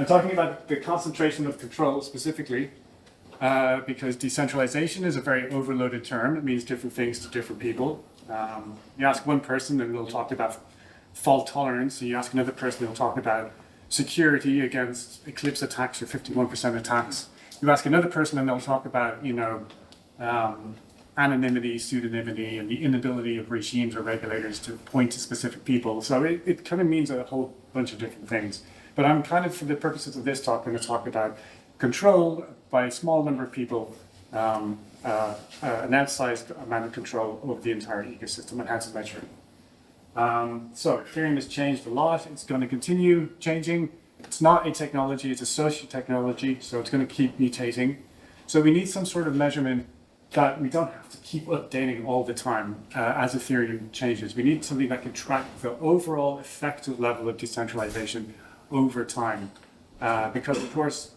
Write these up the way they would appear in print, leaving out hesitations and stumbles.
I'm talking about the concentration of control specifically, because decentralization is a very overloaded term. It means different things to different people. You ask one person and they'll talk about fault tolerance. You ask another person, they'll talk about security against eclipse attacks or 51% attacks. You ask another person and they'll talk about, anonymity, pseudonymity, and the inability of regimes or regulators to point to specific people. So it kind of means a whole bunch of different things. But I'm kind of, for the purposes of this talk, going to talk about control by a small number of people, an outsized amount of control over the entire ecosystem and how to measure it. So Ethereum has changed a lot. It's going to continue changing. It's not a technology, it's a social technology, so it's going to keep mutating. So we need some sort of measurement that we don't have to keep updating all the time as Ethereum changes. We need something that can track the overall effective level of decentralization over time. Because of course,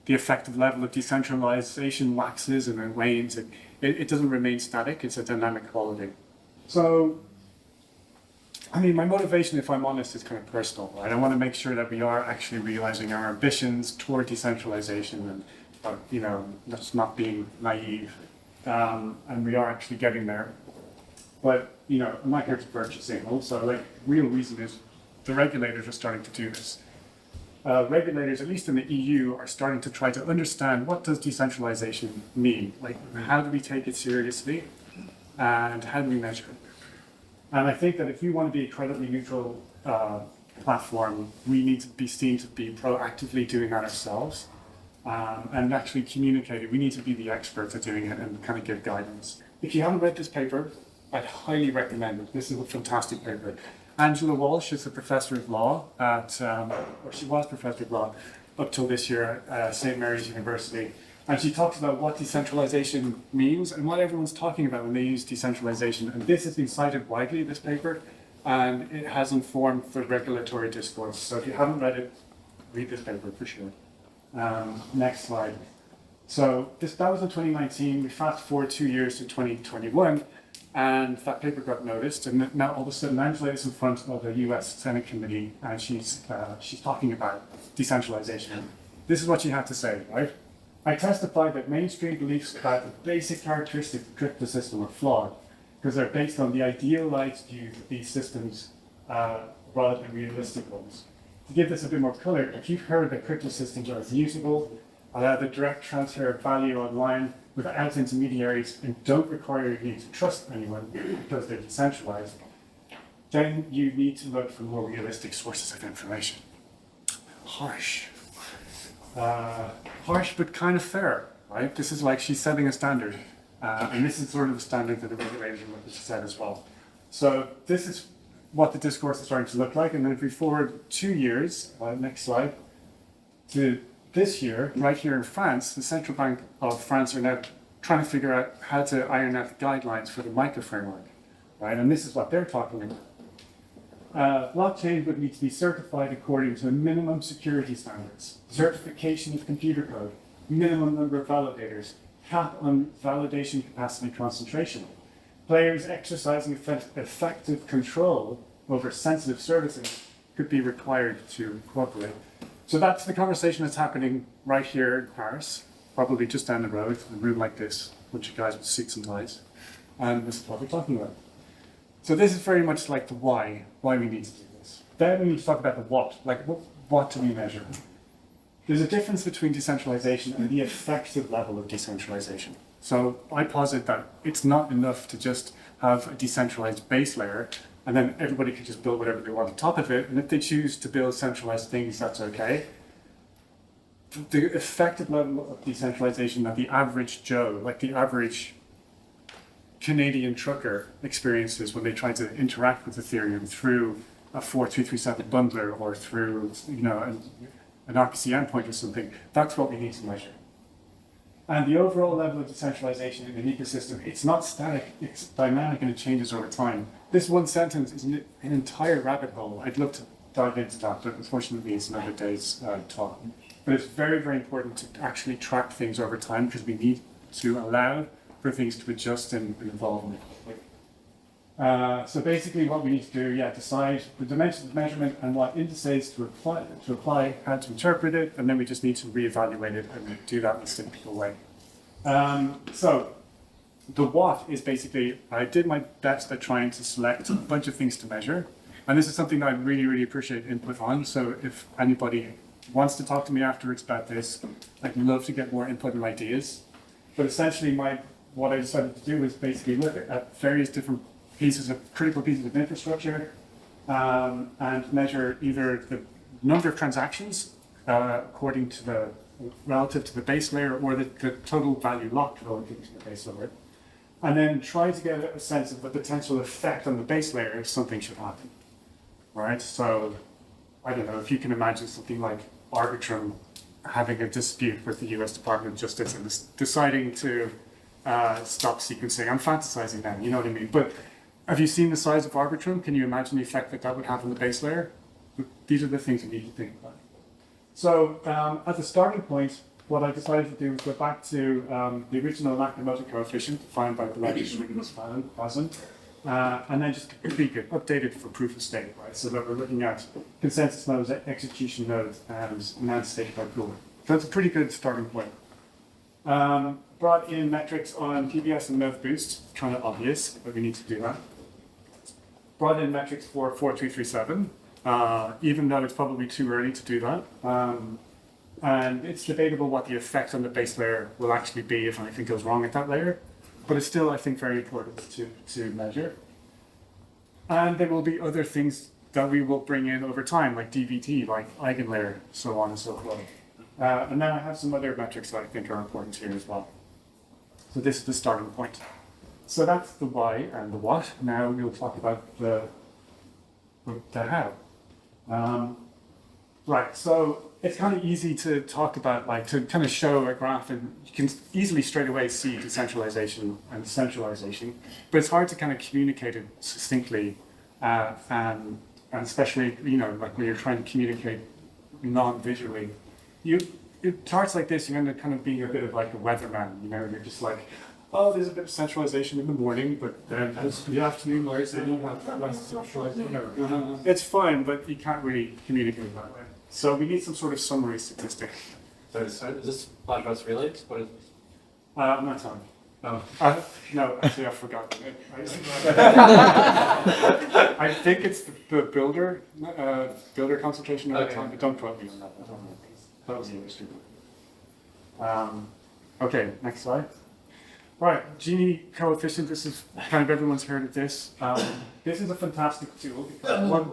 the effective level of decentralization waxes and then wanes. It doesn't remain static, it's a dynamic quality. So, I mean, my motivation, if I'm honest, is kind of personal, right? I want to make sure that we are actually realizing our ambitions toward decentralization and, that's not being naive. And we are actually getting there. But, I'm not here to purchase signals. So, real reason is the regulators are starting to do this. Regulators, at least in the EU, are starting to try to understand what does decentralization mean? How do we take it seriously? And how do we measure it? And I think that if we want to be a credibly neutral platform, we need to be seen to be proactively doing that ourselves. And actually communicating. We need to be the experts at doing it and kind of give guidance. If you haven't read this paper, I'd highly recommend it. This is a fantastic paper. Angela Walsh is a professor of law or she was professor of law up till this year at St. Mary's University. And she talks about what decentralization means and what everyone's talking about when they use decentralization. And this has been cited widely, this paper, and it has informed the regulatory discourse. So if you haven't read it, read this paper for sure. Next slide. So that was in 2019. We fast forward 2 years to 2021, and that paper got noticed. And now all of a sudden, Angela is in front of the U.S. Senate committee, and she's talking about decentralization. This is what she had to say, right? I testify that mainstream beliefs about the basic characteristics of the crypto system are flawed because they're based on the idealized view of these systems rather than realistic ones. To give this a bit more color, if you've heard that crypto systems are immutable, allow the direct transfer of value online without intermediaries, and don't require you to trust anyone because they're decentralized, then you need to look for more realistic sources of information. Harsh. Harsh, but kind of fair, right? This is like she's setting a standard. And this is sort of the standard that the regulators are looking to set as well. So this is what the discourse is starting to look like. And then if we forward 2 years, next slide, to this year, right here in France, the Central Bank of France are now trying to figure out how to iron out the guidelines for the MiCA framework, right? And this is what they're talking about. Blockchain would need to be certified according to minimum security standards, certification of computer code, minimum number of validators, cap on validation capacity concentration. Players exercising effective control over sensitive services could be required to cooperate. So that's the conversation that's happening right here in Paris, probably just down the road, in a room like this, a bunch of guys with suits and ties. And this is what we're talking about. So this is very much like the why we need to do this. Then we need to talk about the what, what do we measure? There's a difference between decentralization and the effective level of decentralization. So I posit that it's not enough to just have a decentralized base layer and then everybody can just build whatever they want on top of it. And if they choose to build centralized things, that's okay. The effective level of decentralization that the average Joe, like the average Canadian trucker experiences when they try to interact with Ethereum through a 4337 bundler or through an RPC endpoint or something, that's what we need to measure. And the overall level of decentralization in an ecosystem, it's not static, it's dynamic and it changes over time. This one sentence is an entire rabbit hole. I'd love to dive into that, but unfortunately it's another day's talk. But it's very, very important to actually track things over time because we need to allow for things to adjust and evolve. So basically what we need to do, decide the dimensions of measurement and what indices to apply, how to interpret it, and then we just need to reevaluate it and do that in a simple way. So the what is basically, I did my best at trying to select a bunch of things to measure. And this is something that I really, really appreciate input on. So if anybody wants to talk to me afterwards about this, I'd love to get more input and ideas. But essentially what I decided to do was basically look at various different critical pieces of infrastructure and measure either the number of transactions according to the relative to the base layer or the total value locked relative to the base layer. And then try to get a sense of the potential effect on the base layer if something should happen. Right? So, I don't know, if you can imagine something like Arbitrum having a dispute with the US Department of Justice and deciding to stop sequencing. I'm fantasizing now, you know what I mean? But have you seen the size of Arbitrum? Can you imagine the effect that would have on the base layer? These are the things you need to think about. So as a starting point, what I decided to do was go back to the original Nakamoto coefficient defined by Bellagio-Schwingen and then just tweak it, update it for proof of stake, right? So that we're looking at consensus nodes, execution nodes, and non-state by pool. So that's a pretty good starting point. Brought in metrics on PBS and Node Boost, kind of obvious, but we need to do that. Brought in metrics for 4337, even though it's probably too early to do that. And it's debatable what the effect on the base layer will actually be if anything goes wrong at that layer. But it's still, I think, very important to measure. And there will be other things that we will bring in over time, like DVT, like eigenlayer, so on and so forth. And then I have some other metrics that I think are important here as well. So this is the starting point. So that's the why and the what. Now we'll talk about the how. Right, so it's kind of easy to talk about, like, to kind of show a graph, and you can easily straight away see decentralization and centralization, but it's hard to kind of communicate it succinctly, and especially, you know, like when you're trying to communicate non-visually. Charts like this, you end up kind of being a bit of like a weatherman, you know, you're just like, oh, there's a bit of centralization in the morning, but then as the afternoon wears in, you have less centralization. No. It's fine, but you can't really communicate that way. So we need some sort of summary statistic. So is this Lagrange relay? What is this? I'm not telling you. No, actually I forgot. I think it's the builder concentration over time, but don't quote me on that. That was really stupid. Okay, next slide. Right, Gini coefficient, this is kind of everyone's heard of this. This is a fantastic tool because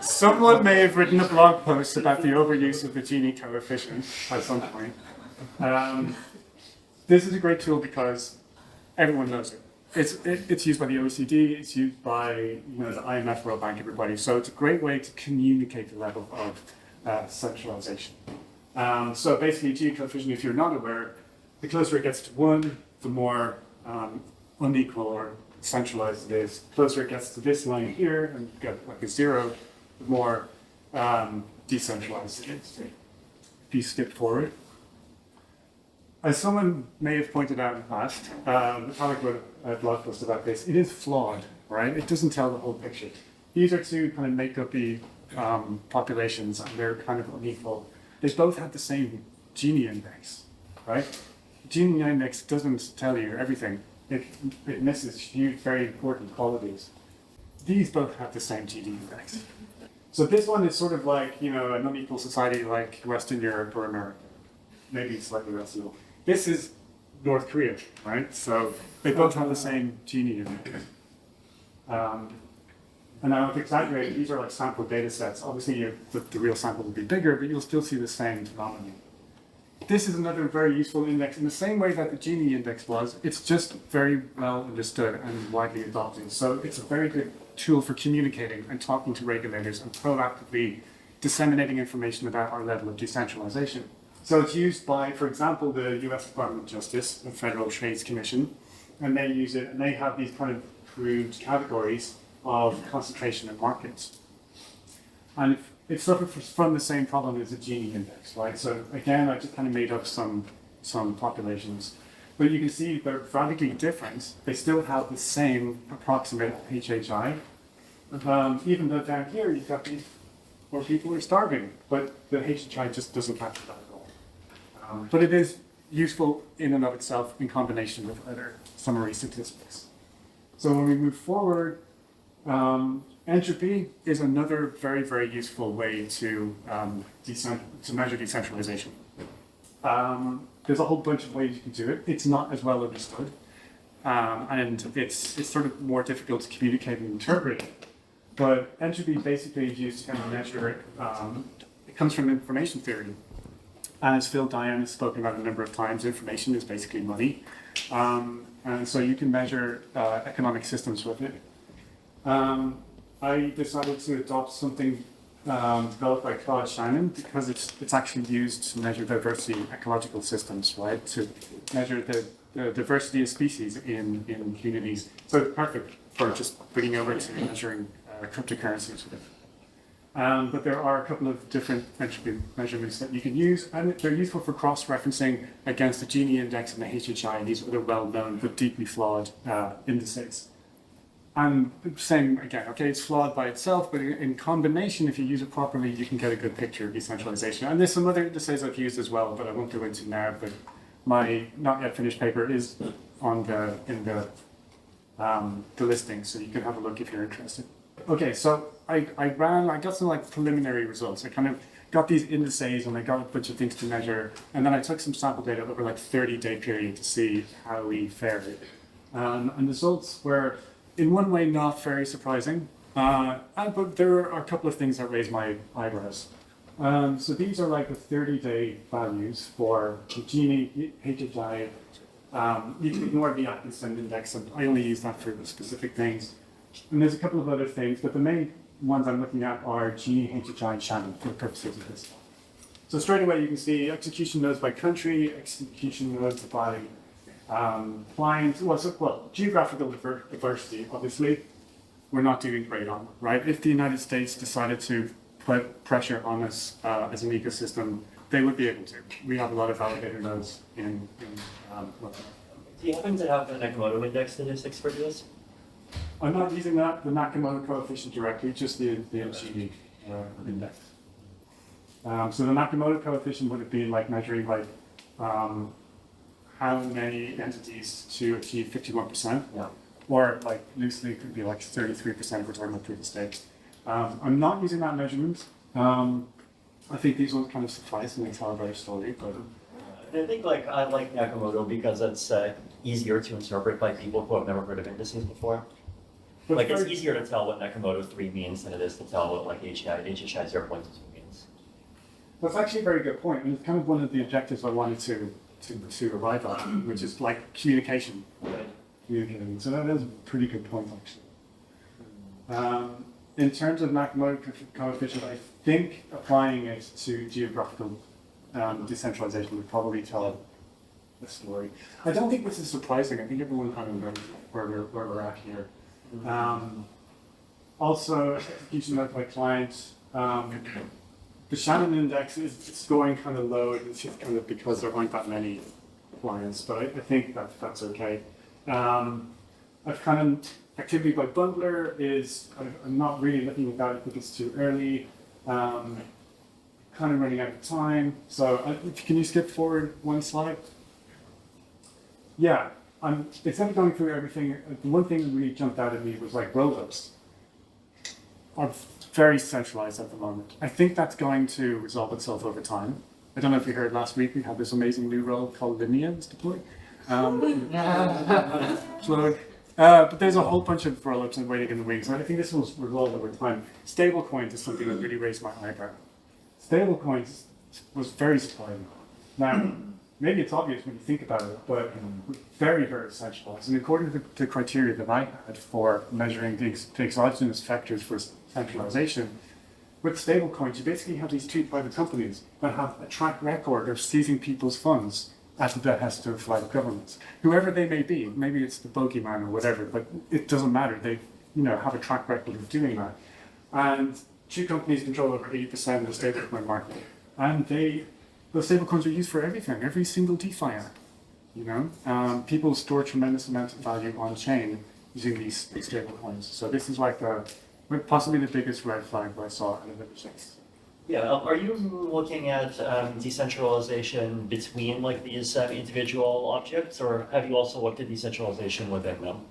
someone may have written a blog post about the overuse of the Gini coefficient at some point. This is a great tool because everyone knows it. It's used by the OECD, it's used by the IMF, World Bank, everybody. So it's a great way to communicate the level of centralization. So basically, Gini coefficient, if you're not aware, the closer it gets to 1, the more unequal or centralized it is. The closer it gets to this line here, and you get like a 0, the more decentralized it is. If you skip forward. As someone may have pointed out in the past, Alec wrote a blog post about this, it is flawed, right? It doesn't tell the whole picture. These are two kind of make-up-y populations, and they're kind of unequal. They both have the same Gini index, right? Gini index doesn't tell you everything. It misses huge, very important qualities. These both have the same Gini index. So this one is sort of like, an unequal society like Western Europe or America. Maybe slightly less equal. This is North Korea, right? So they both have the same Gini index. And now if exaggerated, these are like sample data sets. Obviously the real sample will be bigger, but you'll still see the same phenomenon. This is another very useful index in the same way that the Gini index was. It's just very well understood and widely adopted. So it's a very good tool for communicating and talking to regulators and proactively disseminating information about our level of decentralization. So it's used by, for example, the US Department of Justice, the Federal Trade Commission, and they use it, and they have these kind of crude categories of concentration in markets. And it suffers from the same problem as the Gini index, right? So again, I just kind of made up some populations. But you can see they're radically different. They still have the same approximate HHI. Even though down here you've got these where people are starving, but the HHI just doesn't capture that at all. But it is useful in and of itself in combination with other summary statistics. So when we move forward, entropy is another very, very useful way to measure decentralization. There's a whole bunch of ways you can do it. It's not as well understood, and it's sort of more difficult to communicate and interpret. But entropy basically is used to kind of measure it. It comes from information theory. And as Phil Diane has spoken about a number of times, information is basically money. And so you can measure economic systems with it. I decided to adopt something developed by Claude Shannon because it's actually used to measure diversity in ecological systems, right? To measure the diversity of species in communities. So it's perfect for just bringing over to measuring cryptocurrencies. But there are a couple of different entropy measurements that you can use, and they're useful for cross-referencing against the Gini index and the HHI. These are the well-known but deeply flawed indices. And saying again, okay, it's flawed by itself, but in combination, if you use it properly, you can get a good picture of decentralization. And there's some other indices I've used as well, but I won't go into now. But my not yet finished paper is on in the listing, so you can have a look if you're interested. Okay, so I got some like preliminary results. I kind of got these indices and I got a bunch of things to measure, and then I took some sample data over like 30-day period to see how we fared. And the results were, in one way, not very surprising, but there are a couple of things that raised my eyebrows. So these are like the 30-day values for the Gini, HHI. You can ignore the Atkinson index, and I only use that for the specific things. And there's a couple of other things, but the main ones I'm looking at are Gini, HHI, and Shannon for the purposes of this. So straight away you can see execution nodes by country, execution nodes by clients. Well, geographical diversity, obviously, we're not doing great on, right? If the United States decided to put pressure on us as an ecosystem, they would be able to. We have a lot of validator nodes in Do you happen to have the Nakamoto index statistics for this? I'm not using the Nakamoto coefficient directly, just the Gini index. So the Nakamoto coefficient would have been like measuring like how many entities to achieve 51%, Yeah. or like loosely it could be like 33% if we're talking about proof of stake. I'm not using that measurement. I think these ones kind of suffice and they tell a better story, but I think I like Nakamoto because it's easier to interpret by people who have never heard of indices before. Like it's easier to tell what Nakamoto 3 means than it is to tell what like HHI 0.2 means. that's actually a very good point, and it's kind of one of the objectives I wanted to arrive at, which is like communication. Communicating. So that is a pretty good point, actually. In terms of Nakamoto coefficient, I think applying it to geographical decentralization would probably tell the story. I don't think this is surprising. I think everyone kind of knows where we're at here. Also, execution nodes by clients. The Shannon index is going kind of low. It's just kind of because there aren't that many clients, but I think that's okay. I've kind of activity by bundler is I'm not really looking at that. I think it's too early. Kind of running out of time. So can you skip forward one slide? Yeah. Instead of going through everything, the one thing that really jumped out at me was like roll-ups are very centralized at the moment. I think that's going to resolve itself over time. I don't know if you heard last week, we had this amazing new role called Linea was deployed. Plug. But there's a whole bunch of roll-ups and waiting in the wings. And I think this will resolve over time. Stablecoins is something that really raised my eyebrow. Stablecoins was very surprising. Now, maybe it's obvious when you think about it, but very, very centralized. And according to the criteria that I had for measuring the exogenous factors for centralization, with stablecoins, you basically have these two private companies that have a track record of seizing people's funds at the behest of like governments, whoever they may be. Maybe it's the bogeyman or whatever, but it doesn't matter. They, have a track record of doing that. And two companies control over 80% of the stablecoin market, and those stablecoins are used for everything, every single DeFi app. You know, people store tremendous amounts of value on chain using these stable coins. So this is like possibly the biggest red flag that I saw out of everything. Yeah, are you looking at decentralization between like these individual objects, or have you also looked at decentralization within them?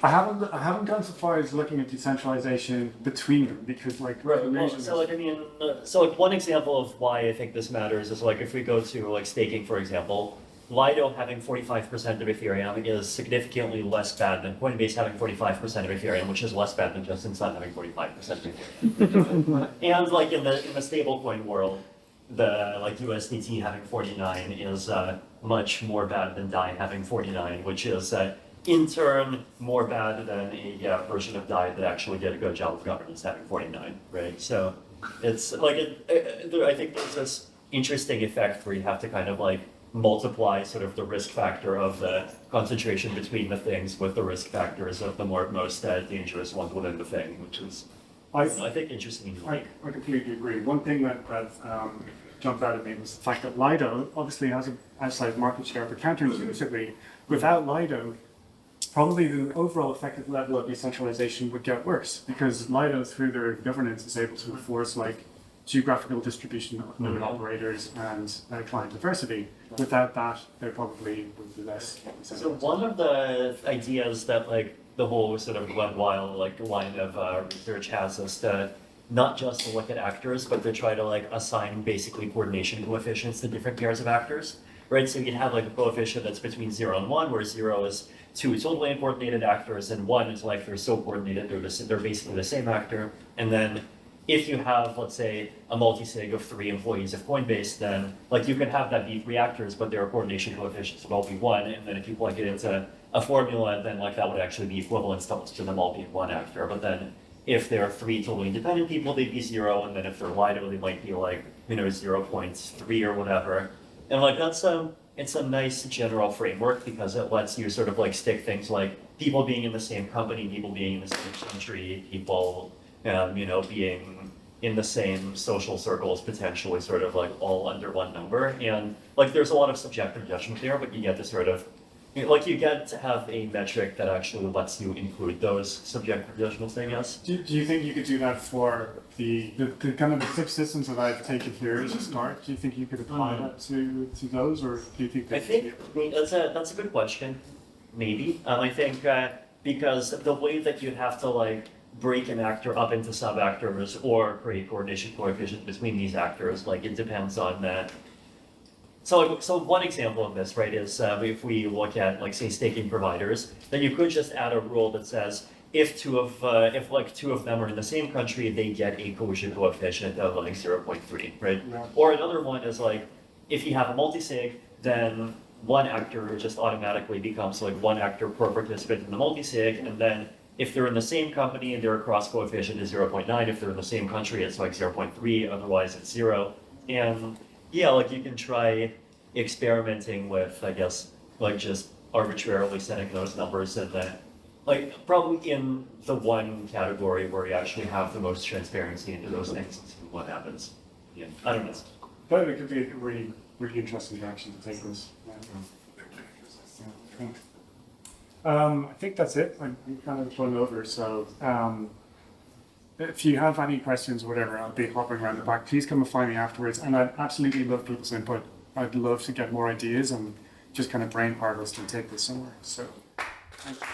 I haven't gone so far as looking at decentralization between them because like Right. the Well, reason so is- like I mean, so like one example of why I think this matters is like if we go to like staking, for example, Lido having 45% of Ethereum is significantly less bad than Coinbase having 45% of Ethereum, which is less bad than Justin Sun having 45% of Ethereum. And like in the stablecoin world, the like USDT having 49 is much more bad than DAI having 49, which is in turn more bad than a version of DAI that actually did a good job of governance having 49, right? So it's like I think there's this interesting effect where you have to kind of like multiply sort of the risk factor of the concentration between the things with the risk factors of the most dangerous ones within the thing, which is I think interesting and unique. I completely agree. One thing that jumped out at me was the fact that Lido obviously has an outside market share, but counterintuitively, without Lido, probably the overall effective level of decentralization would get worse because Lido, through their governance, is able to enforce like geographical distribution of node operators and client diversity. Without that, there probably would be less. So one of the ideas that like the whole sort of web wild like line of research has is to not just to look at actors, but to try to like assign basically coordination coefficients to different pairs of actors, right? So you can have like a coefficient that's between 0 and 1, where 0 is two totally uncoordinated actors, and 1 is like they're so coordinated they're basically the same actor, and then if you have, let's say, a multi-sig of 3 employees of Coinbase, then like you can have that be 3 actors, but their coordination coefficients would all be 1, and then if you plug it into a formula, then like that would actually be equivalent to them all being 1 actor. But then if there are 3 totally independent people, they'd be 0, and then if they're Lido, they might be like 0.3 or whatever. And like it's a nice general framework because it lets you sort of like stick things like people being in the same company, people being in the same country, people being in the same social circles, potentially sort of like all under one number. And like there's a lot of subjective judgment there, but you get to sort of like you get to have a metric that actually lets you include those subjective judgments, I guess. Do you think you could do that for the kind of the 6 systems that I've taken here as a start? Do you think you could apply that to those, or do you think I think that's a good question. Maybe I think because the way that you have to like break an actor up into sub-actors or create coordination coefficients between these actors, like it depends on that. So one example of this, right, is if we look at like say staking providers, then you could just add a rule that says if two of them are in the same country, they get a cohesion coefficient of like 0.3, right? Yeah. Or another one is like if you have a multi-sig, then one actor just automatically becomes like 1 actor per participant in the multi-sig, and then if they're in the same company, their cross coefficient is 0.9. If they're in the same country, it's like 0.3. Otherwise, it's 0. And yeah, like you can try experimenting with, I guess, like just arbitrarily setting those numbers, and then like probably in the one category where you actually have the most transparency into those things and see what happens. Yeah, I don't know. But it could be a really, really interesting direction to take this. I think that's it. I'm kind of run over, so if you have any questions or whatever, I'll be hopping around the back. Please come and find me afterwards, and I'd absolutely love people's input. I'd love to get more ideas and just kind of brain power us to take this somewhere. So, thank you.